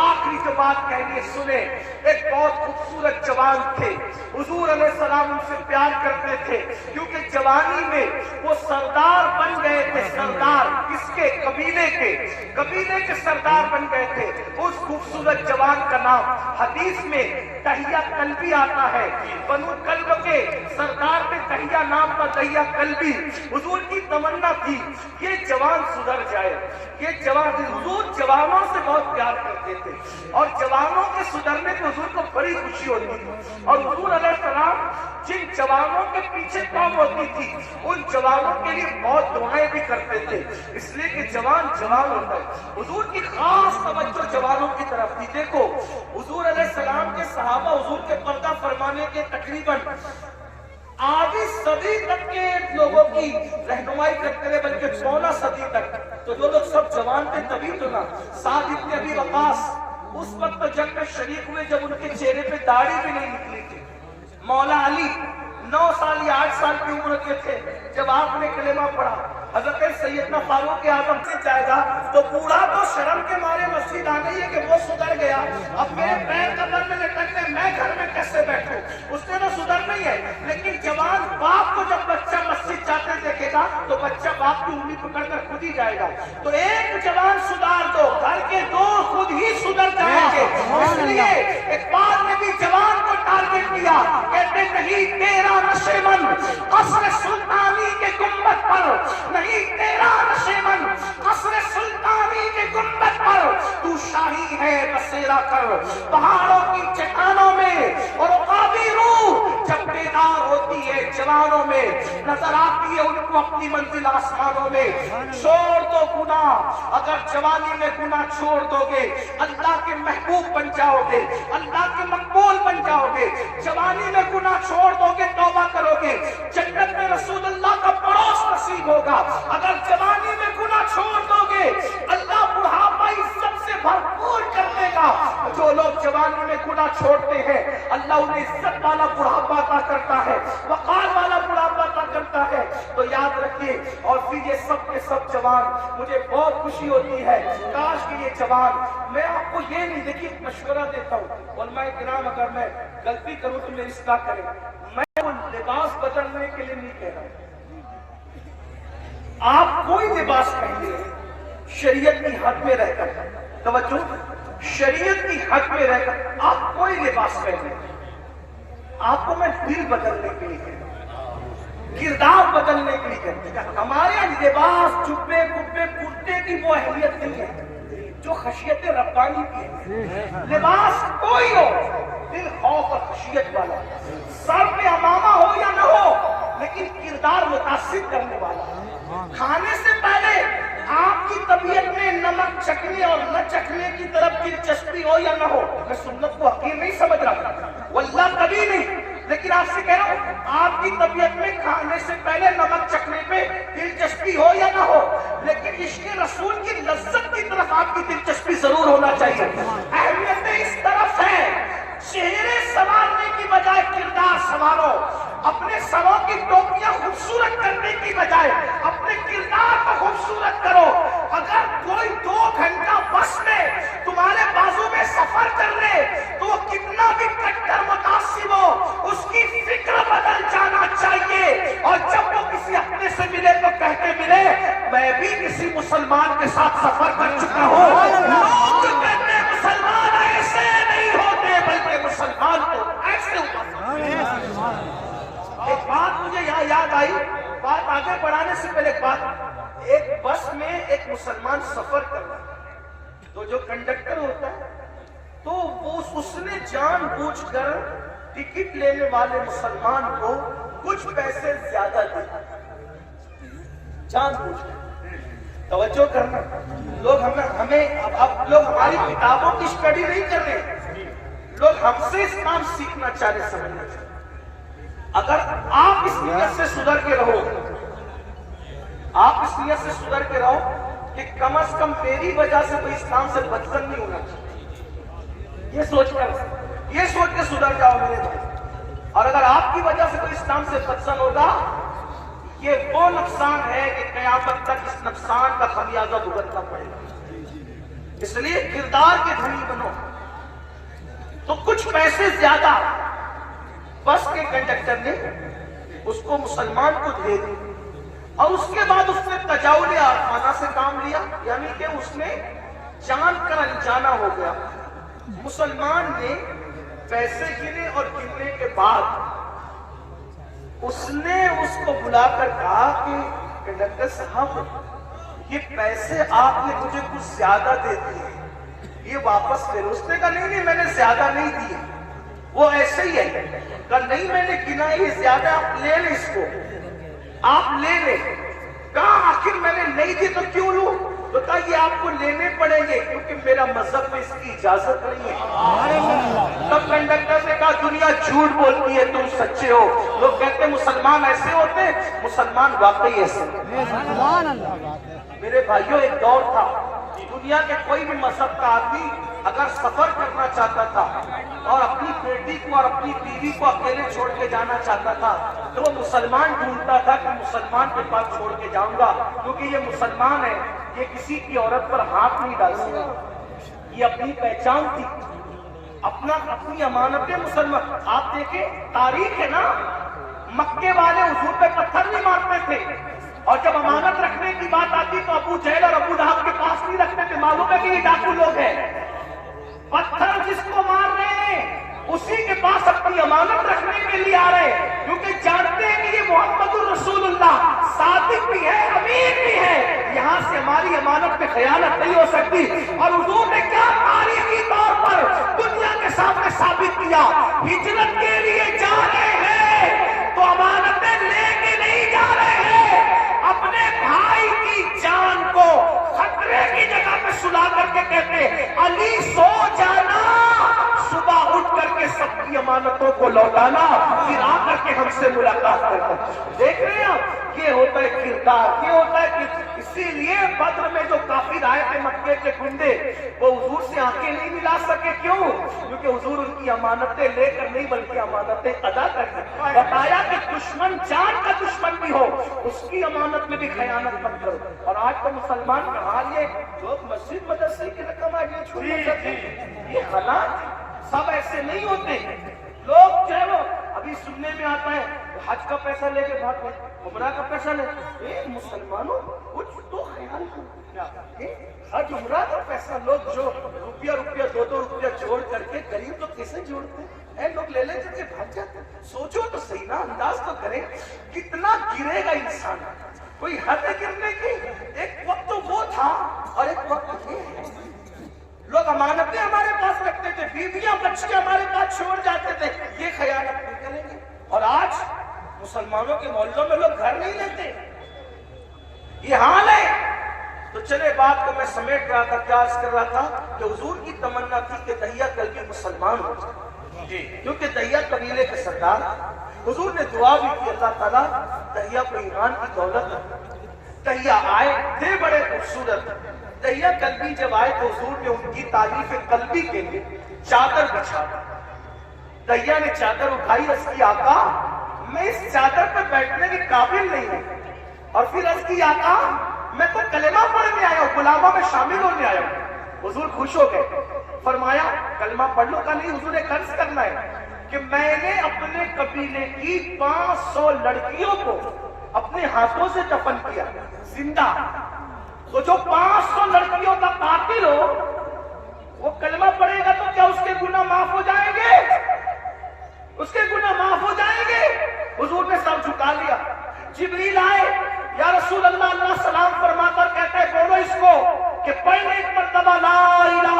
آخری جو بات کہنی سنیں. ایک بہت خوبصورت جوان تھے، حضور علیہ السلام ان سے پیار کرتے تھے کیونکہ جوانی میں وہ سردار بن گئے تھے. سردار کس کے؟ قبیلے کے سردار بن گئے تھے. اس خوبصورت جوان کا نام حدیث میں دہیہ کلبی آتا ہے. بنو کلب کے سردار میں دہیہ نام کا دہیہ کلبی. حضور کی تمنا تھی یہ جوان سدھر جائے. یہ جوان، حضور جوانوں سے بہت پیار کرتے تھے اور جوانوں کے سدھرنے پہ حضور کو بڑی خوشی ہوتی تھی. اور حضور علیہ السلام جن جوانوں کے پیچھے قوم ہوتی تھی ان جوانوں کے لیے بہت دعائیں بھی کرتے تھے، اس لیے کہ جوان ہوتا ہے. حضور کی خاص توجہ جوانوں کی طرف تھی. دیکھو حضور علیہ السلام کے صحابہ حضور کے پردہ فرمانے کے تقریباً آدھی صدی تک کے لوگوں کی رہنمائی کرتے رہے، بلکہ 16 صدی تک. تو جو لوگ سب جوان تھے تبھی تو نا سعد بن ابی وقاص اس وقت تو جنگ میں شریک ہوئے جب ان کے چہرے پہ داڑھی بھی نہیں نکلی تھی. مولا علی 9 سال یا 8 سال کی عمر کے تھے جب آپ نے کلمہ پڑھا. حضرت سیدنا فاروق اعظم سے جائے گا تو بوڑھا تو شرم کے مارے مسجد آ گئی ہے کہ وہ سدھر گیا، اب میرے پیر قبر میں لٹکنے میں گھر میں کیسے بیٹھوں. اس نے تو سدھر نہیں ہے، لیکن جوان باپ کو جب بچہ مسجد جاتے دیکھے گا تو بچہ باپ کی انگلی پکڑ کر خود ہی جائے گا. تو ایک جوان سدھار دو، گھر کے دو خود ہی سدھر جائیں گے. اس لیے اقبال نے بھی جوان کو ٹارگٹ کیا، کہتے نہیں تیرا نشیمن قصر سلطانی کے گنبد پر، نہیں تیرا نشیمن قصر سلطانی کے گنبد پر، تو شاہی ہے بسیرا کر پہاڑوں کی چٹانوں میں. اور عقابی روح جب بیدار ہوتی ہے جوانوں میں نظر آتی ہے ان کو اپنی منزل آسمانوں میں. چھوڑ دو گناہ، اگر جوانی میں گناہ چھوڑ دو گے اللہ کے محبوب بن جاؤ گے، اللہ کے مقبول بن جاؤ گے. جوانی میں گناہ چھوڑ دو گے توبہ کرو گے جنت میں رسول اللہ کا پڑوس نصیب ہوگا. اگر جوانی میں گناہ چھوڑ دو گے اللہ بڑھاپا عزت سے بھرپور کر دے گا. جو لوگ جوانی میں گناہ چھوڑتے ہیں اللہ انہیں عزت والا بڑھاپا عطا کرتا ہے، وقار والا بڑھاپا عطا کرتا ہے. تو یاد رکھیے. اور پھر یہ سب کے سب جوان، مجھے بہت خوشی ہوتی ہے کاش کہ یہ جوان، میں آپ کو یہ نہیں دیکھیے مشورہ دیتا ہوں علماء کرام، اگر میں غلطی کروں تو میری اصلاح کریں. میں وہ لباس بدلنے کے لیے نہیں کہہ رہا ہوں. آپ کوئی لباس پہنیے شریعت کی حد میں رہ کر، توجہ، شریعت کی حد میں رہ کر آپ کوئی لباس پہنیں. آپ کو میں دل بدلنے کے لیے کہتا ہوں، کردار بدلنے کے لیے کہتا ہوں. ہمارے لباس جبے کبے کرتے کی وہ اہمیت نہیں ہے جو خشیت ربانی کی ہے. لباس کوئی ہو، دل خوف اور خشیت والا، سر پہ امامہ ہو یا نہ ہو لیکن کردار متاثر کرنے والا. کھانے سے پہلے آپ کی طبیعت میں نمک چکھنے اور نہ چکھنے کی طرف دلچسپی ہو یا نہ ہو. میں سنت کو حقیر نہیں سمجھ رہا واللہ کبھی نہیں، لیکن آپ سے کہہ رہا ہوں آپ کی طبیعت میں کھانے سے پہلے نمک چکھنے پہ دلچسپی ہو یا نہ ہو لیکن عشق رسول کی لذت کی طرف آپ کی دلچسپی ضرور ہونا چاہیے. اہمیت اس طرف ہے چہرے سنوارنے کی بجائے کردار سنوارو. اپنے سروں کی ٹوپیاں خوبصورت کرنے کی بجائے اپنے کردار کو خوبصورت کرو. اگر کوئی 2 گھنٹہ بس میں تمہارے بازو میں سفر کر لے تو کتنا بھی کٹر متعصب ہو اس کی فکر بدل جانا چاہیے. اور جب وہ کسی اپنے سے ملے تو کہتے ملے میں بھی کسی مسلمان کے ساتھ سفر کر چکا ہوں. لوگ کہتے ہیں مسلمان ایسے نہیں ہوتے بلکہ مسلمان تو ایسے ہوتا. ایک بات مجھے یہاں یاد آئی، بات آگے بڑھانے سے پہلے ایک بات. ایک بس میں ایک مسلمان سفر کر رہا ہے تو جو کنڈکٹر ہوتا ہے تو اس نے جان بوجھ کر ٹکٹ لینے والے مسلمان کو کچھ پیسے زیادہ دیے، جان بوجھ کر. توجہ کرنا، لوگ ہمیں اب لوگ ہماری کتابوں کی اسٹڈی نہیں کر رہے، لوگ ہم سے اس کام سیکھنا چاہتے سمجھنا چاہتے. اگر آپ اس نیت سے سدھر کے رہو، آپ اس نیت سے سدھر کے رہو کہ کم از کم میری وجہ سے کوئی اسلام سے بدزن نہیں ہونا چاہیے، یہ سوچ کے سدھر جاؤ میرے بھائی. اور اگر آپ کی وجہ سے کوئی اسلام سے بدزن ہوگا یہ وہ نقصان ہے کہ قیامت تک اس نقصان کا خمیازہ بھگتنا پڑے گا. اس لیے کردار کے دھنی بنو. تو کچھ پیسے زیادہ بس کے کنڈکٹر نے اس کو مسلمان کو دے دی. اور اس کے بعد اس نے تجاول آسمانہ سے کام لیا، یعنی کہ اس نے جان کر انجانا ہو گیا۔ مسلمان نے پیسے گنے اور گننے کے بعد اس نے اس کو بلا کر کہا کہ کنڈکٹر صاحب یہ پیسے آپ نے مجھے کچھ زیادہ دے دیے، یہ واپس لے لو۔ اس نے کہا نہیں میں نے زیادہ نہیں دیے، وہ ایسے ہی ہے۔ کہا نہیں میں نے گنا یہ زیادہ، آپ لے لیں اس کو، آپ لے لیں۔ کہا آخر میں نے نہیں دی تو کیوں لوں؟ تو کہا یہ آپ کو لینے پڑیں گے کیونکہ میرا مذہب میں اس کی اجازت نہیں ہے۔ تب کنڈکٹر نے کہا دنیا جھوٹ بولتی ہے، تم سچے ہو۔ لوگ کہتے ہیں مسلمان ایسے ہوتے ہیں، مسلمان واقعی ایسے ہیں۔ میرے بھائیوں ایک دور تھا، دنیا کے کوئی بھی مذہب کا آدمی اگر سفر کرنا چاہتا تھا اور اپنی بیٹی کو اور اپنی بیوی کو اکیلے چھوڑ کے جانا چاہتا تھا تو وہ مسلمان ڈھونڈتا تھا کہ مسلمان کے پاس چھوڑ کے جاؤں گا کیونکہ یہ مسلمان ہے، یہ کسی کی عورت پر ہاتھ نہیں ڈال سکتا۔ یہ اپنی پہچان تھی، اپنی امانت مسلمان۔ آپ دیکھیں تاریخ ہے نا، مکے والے حضور پہ پتھر نہیں مارتے تھے، اور جب امانت رکھنے کی بات آتی تو ابو جہل اور ابو لہب کے پاس نہیں رکھتے تھے۔ معلوم ہے کہ یہ ڈاکو لوگ ہیں، پتھر جس کو مار رہے ہیں اسی کے پاس اپنی امانت رکھنے کے لیے آ رہے ہیں، کیونکہ جانتے ہیں کہ یہ محمد الرسول اللہ صادق بھی ہے، امین بھی ہے، یہاں سے ہماری امانت میں خیانت نہیں ہو سکتی۔ اور حضور نے کیا تاریخی طور پر دنیا کے سامنے ثابت کیا، ہجرت کے لیے جا رہے ہیں تو امانتیں لے کے نہیں جا رہے ہیں، اپنے بھائی کی جان کو خطرے کی جگہ پہ سلا کر کے کہتے ہیں علی سو جانا، صبح اٹھ کر کے سب کی امانتوں کو لوٹانا، پھر آ کر کے ہم سے ملاقات کرنا۔ دیکھ رہے ہیں آپ، یہ ہوتا ہے کردار، یہ ہوتا ہے کہ اسی لیے بدر میں جو کافر آئے تھے مکے کے گنڈے، وہ حضور سے آنکھیں نہیں ملا سکے۔ کیوں؟ کیونکہ حضور ان کی امانتیں لے کر نہیں بلکہ امانتیں ادا کر کے بتایا کہ دشمن جان کا دشمن بھی ہو اس کی امانت میں بھی خیانت مت کرو۔ اور آج تو مسلمان کا حال یہ، لوگ مسجد مدرسے کی رقم آگے چھوڑ کرتے ہیں، یہ حالات سب ایسے نہیں ہوتے۔ لوگ جو ہے وہ ابھی سننے میں آتا ہے حج کا پیسہ لے کے بھاگ گئے، عمرہ کا پیسہ لے۔ مسلمانوں کچھ تو خیال کرو، حج عمرہ کا پیسہ لوگ جو روپیہ دو روپیہ جوڑ کر کے غریب لوگ کیسے جوڑتے ہیں، لوگ لے کر کے بھاگ جاتے ہیں۔ سوچو تو صحیح نا، انداز تو کریں کتنا گرے گا انسان، کوئی حد ہے گرنے کی۔ ایک وقت تو وہ تھا اور ایک وقت یہ ہے۔ لوگ امانتیں ہمارے پاس رکھتے تھے، بیویاں بچے ہمارے پاس چھوڑ جاتے تھے، یہ خیانت نہیں کریں گے۔ اور آج مسلمانوں کے محلوں میں لوگ گھر نہیں لیتے، یہ حال ہے۔ تو چلے بات کو میں سمیٹ رہا تھا، کیا عرض کر رہا تھا کہ حضور کی تمنا تھی کہ دہیا قلبی مسلمان ہو جائے، کیونکہ دہیا قبیلے کے سردار۔ حضور نے دعا بھی کی اللہ تعالیٰ دہیا کو ایمان کی دولت۔ دہیا آئے تھے بڑے خوبصورت، دہیا قلبی جب آئے تو حضور نے ان کی تعریف قلبی کے لیے چادر بچھا۔ دہیا نے چادر اٹھائی، عرض کی آقا میں اس چادر پہ بیٹھنے کے قابل نہیں ہوں، اور پھر عرض کی آقا میں تو کلمہ پڑھنے آیا ہوں، غلاموں میں شامل ہونے آیا ہوں۔ حضور خوش ہو گئے، فرمایا کلمہ پڑھ لو۔ کا نہیں، حضور نے قرض کرنا ہے کہ میں نے اپنے قبیلے کی 500 لڑکیوں کو اپنے ہاتھوں سے دفن کیا زندہ، تو جو 500 لڑکیوں کا قاتل ہو وہ کلمہ پڑھے گا تو کیا اس کے گناہ معاف ہو جائیں گے؟ اس کے گناہ معاف ہو جائیں گے؟ حضور نے سر جھکا لیا۔ جبریل آئے، یا رسول اللہ، اللہ سلام فرما کر کہتا ہے بولو اس کو کہ پہلے ایک مرتبہ لا الہ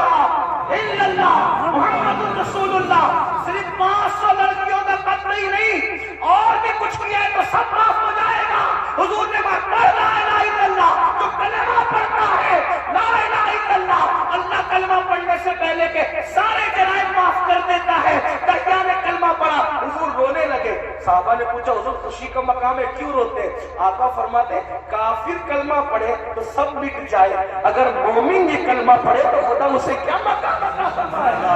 الا اللہ محمد رسول اللہ۔ صرف 500 لڑکیوں کا قتل ہی نہیں، اور بھی کچھ کیا ہے تو سب معاف ہو جائے گا۔ حضور نے بات پڑھ لا الہ الا اللہ، جو کلمہ پڑھتا ہے لا الہ الا اللہ، اللہ کلمہ پڑھنے سے پہلے کے سارے جرائم معاف کر دیتا ہے۔ دہیا نے کلمہ پڑھا، حضور رونے لگے۔ صحابہ نے پوچھا حضور خوشی کا مقام ہے کیوں روتے؟ آقا فرماتے کافر کلمہ پڑھے تو سب مٹ جائے، اگر مومن یہ کلمہ پڑھے تو خدا اسے کیا مقام عطا فرمائے گا۔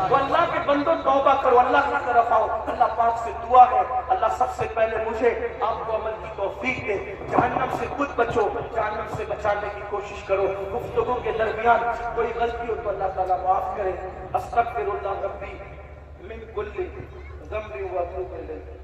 تو اللہ کے بندوں توبہ کرو، اللہ کی طرف آؤ۔ اللہ پاک سے دعا ہے اللہ سب سے پہلے مجھے آپ کو عمل کی توفیق دے، جہنم سے خود بچو، جہنم سے بچانے کی کوشش کرو۔ گفتگو کے درمیان کوئی غلطی ہو تو اللہ تعالیٰ معاف کرے۔ استغفر اللہ ربی من کل ذنب و اتوب الیہ۔